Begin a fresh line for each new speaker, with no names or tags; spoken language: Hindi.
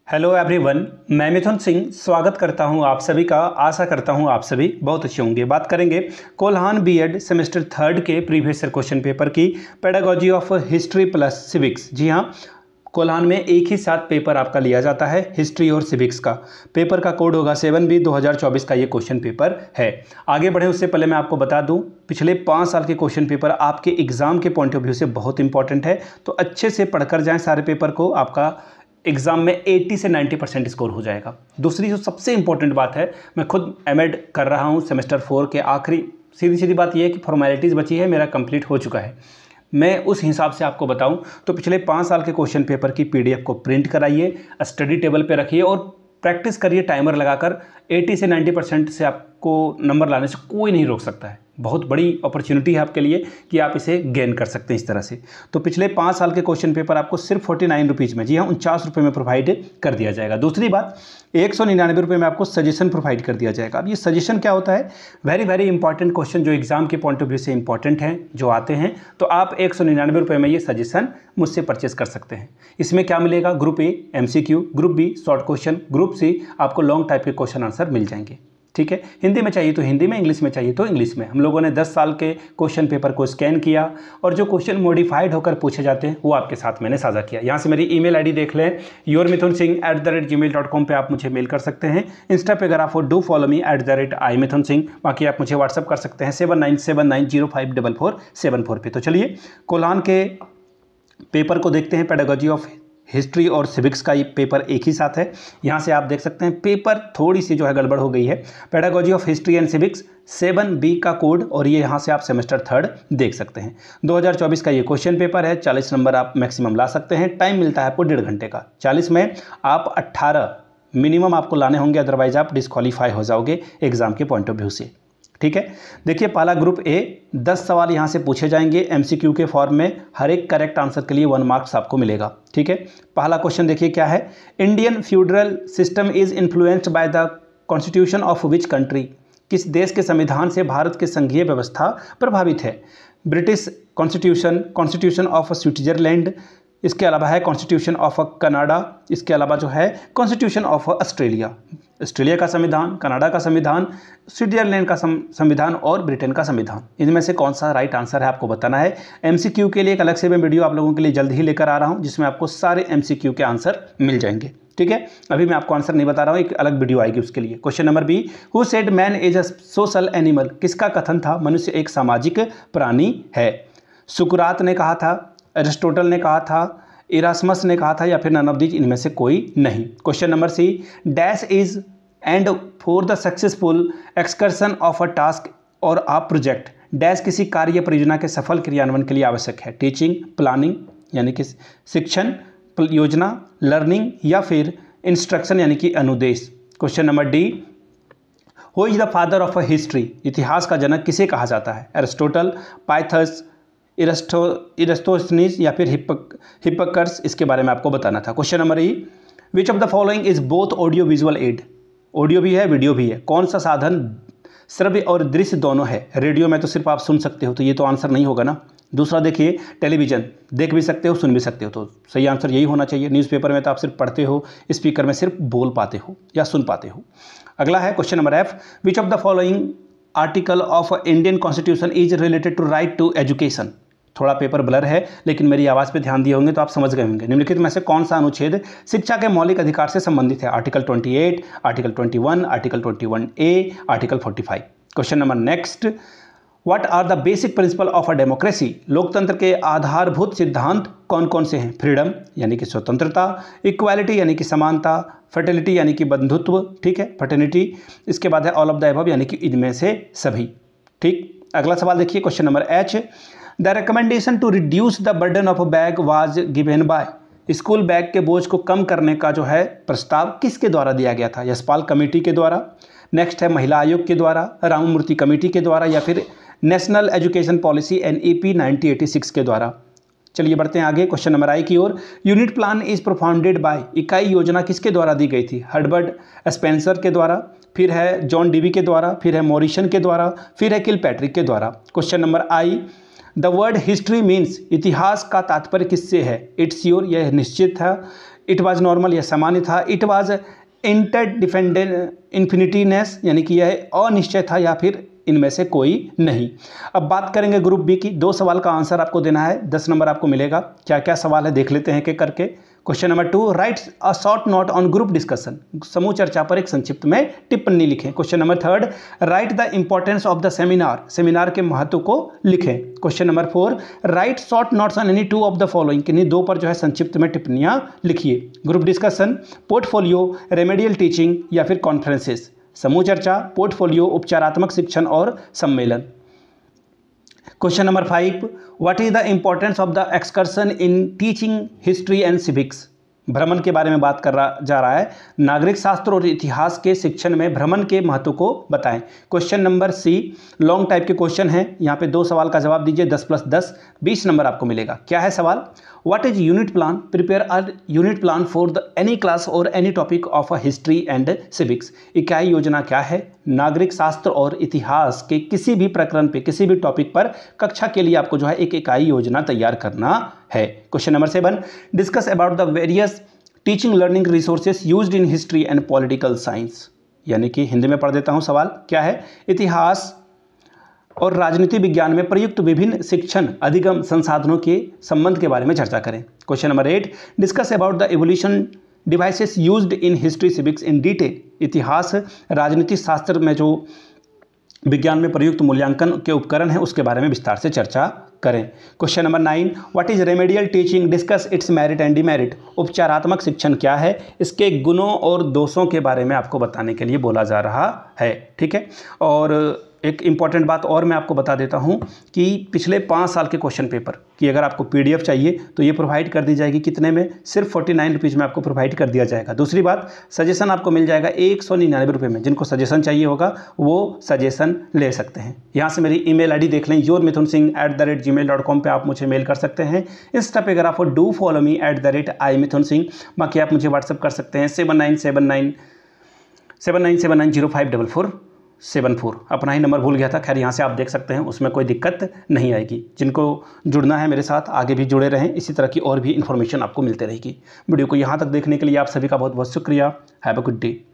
हेलो एवरीवन, मैं मिथुन सिंह स्वागत करता हूं आप सभी का। आशा करता हूं आप सभी बहुत अच्छे होंगे। बात करेंगे कोल्हान बीएड सेमेस्टर 3 के प्रीवियस ईयर क्वेश्चन पेपर की, pedagogy of history plus civics. जी हां, कोल्हान में एक ही साथ पेपर आपका लिया जाता है, हिस्ट्री और सिविक्स का। पेपर का कोड होगा 7B 2024 का ये क्वेश्चन पेपर है। आगे बढ़े उससे पहले मैं आपको बता दूं, पिछले 5 साल के क्वेश्चन पेपर आपके एग्जाम के पॉइंट ऑफ व्यू से बहुत इंपॉर्टेंट है, तो अच्छे से पढ़कर जाएं सारे पेपर को। आपका एग्जाम में 80 से 90% स्कोर हो जाएगा। दूसरी जो सबसे इंपॉर्टेंट बात है, मैं खुद एमएड कर रहा हूं सेमेस्टर 4 के आखिरी। सीधी सीधी बात यह है कि फॉर्मेलिटीज़ बची है, मेरा कंप्लीट हो चुका है। मैं उस हिसाब से आपको बताऊं तो पिछले 5 साल के क्वेश्चन पेपर की पीडीएफ को प्रिंट कराइए, स्टडी टेबल पे रखिए और प्रैक्टिस करिए टाइमर लगाकर। 80 से 90% से आपको नंबर लाने से कोई नहीं रोक सकता है। बहुत बड़ी अपॉर्चुनिटी है आपके लिए कि आप इसे गेन कर सकते हैं इस तरह से। तो पिछले 5 साल के क्वेश्चन पेपर आपको सिर्फ 49 रुपीज़ में, जी हाँ 49 रुपये में प्रोवाइड कर दिया जाएगा। दूसरी बात, 199 रुपये में आपको सजेशन प्रोवाइड कर दिया जाएगा। अब ये सजेशन क्या होता है? वेरी वेरी इंपॉर्टेंट क्वेश्चन जो एग्जाम के पॉइंट ऑफ व्यू से इंपॉर्टेंट हैं, जो आते हैं, तो आप 199 रुपये में ये सजेशन मुझसे परचेस कर सकते हैं। इसमें क्या मिलेगा? Group A MCQ, group B short question, group C आपको लॉन्ग टाइप के क्वेश्चन आंसर मिल जाएंगे। ठीक है, हिंदी में चाहिए तो हिंदी में, इंग्लिश में चाहिए तो इंग्लिश में। हम लोगों ने 10 साल के क्वेश्चन पेपर को स्कैन किया और जो क्वेश्चन मॉडिफाइड होकर पूछे जाते हैं वो आपके साथ मैंने साझा किया। यहाँ से मेरी ईमेल आईडी देख लें, yourmithunsingh@gmail.com पे आप मुझे मेल कर सकते हैं। इंस्टा पे अगर आप डू फॉलो मी @imithunsingh। बाकी आप मुझे व्हाट्सअप कर सकते हैं 7979054474 पे। तो चलिए कोल्हान के पेपर को देखते हैं। पेडागोजी ऑफ हिस्ट्री और सिविक्स का ये पेपर एक ही साथ है। यहाँ से आप देख सकते हैं पेपर थोड़ी सी जो है गड़बड़ हो गई है। Pedagogy of history and civics 7B का कोड, और ये यहाँ से आप सेमेस्टर 3 देख सकते हैं। 2024 का ये क्वेश्चन पेपर है। 40 नंबर आप मैक्सिमम ला सकते हैं। टाइम मिलता है आपको 1.5 घंटे का। 40 में आप 18 मिनिमम आपको लाने होंगे, अदरवाइज आप डिस्क्वालीफाई हो जाओगे एग्जाम के पॉइंट ऑफ व्यू से। ठीक है, देखिए पहला ग्रुप ए, 10 सवाल यहाँ से पूछे जाएंगे MCQ के फॉर्म में। हर एक करेक्ट आंसर के लिए 1 मार्क्स आपको मिलेगा। ठीक है, पहला क्वेश्चन देखिए क्या है। Indian federal system is influenced by the constitution of which country? किस देश के संविधान से भारत की संघीय व्यवस्था प्रभावित है? British constitution, constitution of Switzerland, इसके अलावा है कॉन्स्टिट्यूशन ऑफ कनाडा, इसके अलावा जो है कॉन्स्टिट्यूशन ऑफ ऑस्ट्रेलिया। ऑस्ट्रेलिया का संविधान, कनाडा का संविधान, स्विट्जरलैंड का संविधान और ब्रिटेन का संविधान। इनमें से कौन सा राइट आंसर है आपको बताना है। MCQ के लिए एक अलग से मैं वीडियो आप लोगों के लिए जल्द ही लेकर आ रहा हूं, जिसमें आपको सारे MCQ के आंसर मिल जाएंगे। ठीक है, अभी मैं आपको आंसर नहीं बता रहा हूं, एक अलग वीडियो आएगी उसके लिए। Question number B, who said man is a social animal? किसका कथन था मनुष्य एक सामाजिक प्राणी है? सुकरात ने कहा था, एरिस्टोटल ने कहा था, इरास्मस ने कहा था, या फिर नन ऑफ दीज, इनमें से कोई नहीं। Question number C, dash is and for the successful excursion of a task और अ प्रोजेक्ट, डैश किसी कार्य परियोजना के सफल क्रियान्वयन के लिए आवश्यक है? टीचिंग, प्लानिंग यानी कि शिक्षण, योजना, लर्निंग, या फिर इंस्ट्रक्शन यानी कि अनुदेश। Question number D, who is the father of a history? इतिहास का जनक किसे कहा जाता है? एरिस्टोटल, पाइथस, इरास्टोथनीज, या फिर हिप्पकर्स? इसके बारे में आपको बताना था। Question number E, which of the following is both audio visual add? Audio भी है, वीडियो भी है। कौन सा साधन श्रव्य और दृश्य दोनों है? रेडियो में तो सिर्फ आप सुन सकते हो, तो ये तो आंसर नहीं होगा ना। दूसरा देखिए, टेलीविजन देख भी सकते हो, सुन भी सकते हो, तो सही आंसर यही होना चाहिए। न्यूज़पेपर में तो आप सिर्फ पढ़ते हो, स्पीकर में सिर्फ बोल पाते हो या सुन पाते हो। अगला है question number F, which of the following article of Indian constitution is related to right to education? थोड़ा पेपर ब्लर है, लेकिन मेरी आवाज़ पे ध्यान दिए होंगे तो आप समझ गए होंगे। निम्नलिखित में से कौन सा अनुच्छेद शिक्षा के मौलिक अधिकार से संबंधित है? Article 28, article 21, article 21A, article 45। Question number next, what are the basic principle of a democracy? लोकतंत्र के आधारभूत सिद्धांत कौन कौन से हैं? फ्रीडम यानी कि स्वतंत्रता, इक्वालिटी यानी कि समानता, फर्टिलिटी यानी कि बंधुत्व, ठीक है, फर्टिनिटी। इसके बाद है ऑल ऑफ द अबव यानी कि इनमें से सभी। ठीक, अगला सवाल देखिए question number H, the recommendation to reduce the burden of a bag was given by? School bag के बोझ को कम करने का जो है प्रस्ताव किसके द्वारा दिया गया था? यशपाल कमेटी के द्वारा, नेक्स्ट है महिला आयोग के द्वारा, राममूर्ति कमेटी के द्वारा, या फिर नेशनल एजुकेशन पॉलिसी NEP 1986 के द्वारा। चलिए बढ़ते हैं आगे क्वेश्चन नंबर I की ओर। Unit plan is propounded by? इकाई योजना किसके द्वारा दी गई थी? हर्बर्ट स्पेंसर के द्वारा, फिर है जॉन डीवी के द्वारा, फिर है मॉरिसन के द्वारा, फिर है किलपैट्रिक के द्वारा। Question number I, the word history means? इतिहास का तात्पर्य किससे है? इट्स योर, यह निश्चित था। इट वाज नॉर्मल, यह सामान्य था। इट वाज इंटरडिपेंडेंट इन्फिनिटीनेस, यानी कि यह अनिश्चय था या फिर इनमें से कोई नहीं। अब बात करेंगे ग्रुप बी की। 2 सवाल का आंसर आपको देना है, 10 नंबर आपको मिलेगा। क्या क्या सवाल है देख लेते हैं एक एक करके। Question number 2, right a short note on group discussion, समूह चर्चा पर एक संक्षिप्त में टिप्पणी लिखें। Question number 3, right the importance of the seminar, seminar के महत्व को लिखें। Question number 4, right short notes on any 2 of the following, किन्हीं 2 पर जो है संक्षिप्त में टिप्पणियां लिखिए। Group discussion, portfolio, remedial teaching या फिर कॉन्फ्रेंसेस। समूह चर्चा, पोर्टफोलियो, उपचारात्मक शिक्षण और सम्मेलन। Question number 5, what is the importance of the excursion in teaching history and civics, भ्रमण के बारे में बात कर जा रहा है। नागरिक शास्त्र और इतिहास के शिक्षण में भ्रमण के महत्व को बताएं। Question number C, long type के क्वेश्चन हैं, यहाँ पे 2 सवाल का जवाब दीजिए, 10 + 10 20 नंबर आपको मिलेगा। क्या है सवाल? What is unit plan, prepare a unit plan for the any class और any topic of a history and civics, इकाई योजना क्या है नागरिक शास्त्र और इतिहास के किसी भी प्रकरण पे, किसी भी टॉपिक पर कक्षा के लिए आपको जो है एक इकाई योजना तैयार करना है। Question number 7, discuss about the various teaching learning resources used in history and political science, यानी कि हिंदी में पढ़ देता हूं सवाल। क्या है? इतिहास और राजनीति विज्ञान में प्रयुक्त विभिन्न शिक्षण अधिगम संसाधनों के संबंध के बारे में चर्चा करें। Question number 8, discuss about the evolution devices used in history civics in detail, इतिहास राजनीति शास्त्र में जो विज्ञान में प्रयुक्त मूल्यांकन के उपकरण हैं उसके बारे में विस्तार से चर्चा करें। Question number 9, what is remedial teaching, discuss it's merit and demerit, उपचारात्मक शिक्षण क्या है, इसके गुणों और दोषों के बारे में आपको बताने के लिए बोला जा रहा है। ठीक है, और एक इम्पॉर्टेंट बात और मैं आपको बता देता हूं कि पिछले 5 साल के क्वेश्चन पेपर की अगर आपको PDF चाहिए तो ये प्रोवाइड कर दी जाएगी। कितने में? सिर्फ 49 रुपीज़ में आपको प्रोवाइड कर दिया जाएगा। दूसरी बात, सजेशन आपको मिल जाएगा 199 रुपये में। जिनको सजेशन चाहिए होगा वो सजेशन ले सकते हैं। यहाँ से मेरी email ID देख लें, yourmithunsingh@gmail.com पे आप मुझे मेल कर सकते हैं। इंस्टा पे अगर आप डू फॉलो मी @imithunsingh, बाकी आप मुझे व्हाट्सअप कर सकते हैं 7979054474। अपना ही नंबर भूल गया था, खैर यहाँ से आप देख सकते हैं, उसमें कोई दिक्कत नहीं आएगी। जिनको जुड़ना है मेरे साथ आगे भी जुड़े रहें, इसी तरह की और भी इन्फॉर्मेशन आपको मिलते रहेगी। वीडियो को यहाँ तक देखने के लिए आप सभी का बहुत बहुत शुक्रिया। Have a good day.